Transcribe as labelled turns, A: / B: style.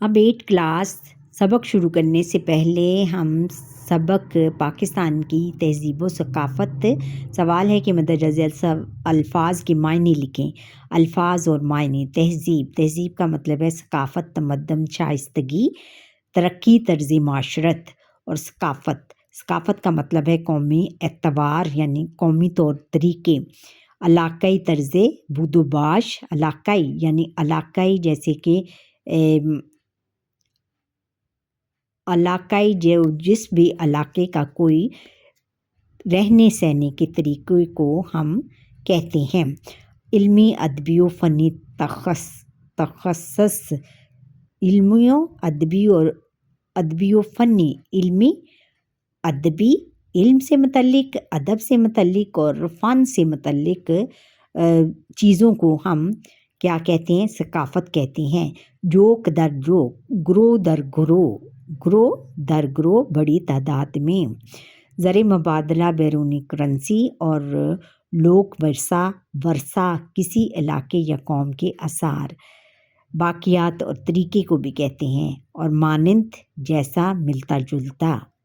A: اب 8 کلاس سبق شروع کرنے سے پہلے ہم سبق پاکستان کی تہذیب و ثقافت سوال ہے کہ مندرجہ ذیل الفاظ کے معنی لکھیں۔ الفاظ اور معنی۔ تہذیب کا مطلب ہے ثقافت، تمدن، شائستگی، ترقی، طرز معاشرت۔ اور ثقافت کا مطلب ہے قومی اعتبار یعنی قومی طور طریقے۔ علاقائی طرز بود و باش، علاقائی یعنی علاقائی جیسے کہ علاقائی جس بھی علاقے کا کوئی رہنے سہنے کے طریقے کو ہم کہتے ہیں۔ علمی، ادبی و فنی تخصص۔ ادبی و فنی۔ علمی، ادبی علم سے متعلق، ادب سے متعلق اور فن سے متعلق چیزوں کو ہم کیا کہتے ہیں؟ ثقافت کہتے ہیں۔ جوک در جوک، گروہ در گروہ بڑی تعداد میں۔ زر مبادلہ بیرونی کرنسی اور لوک ورثہ کسی علاقے یا قوم کے آثار، باقیات اور طریقے کو بھی کہتے ہیں۔ اور مانند جیسا، ملتا جلتا۔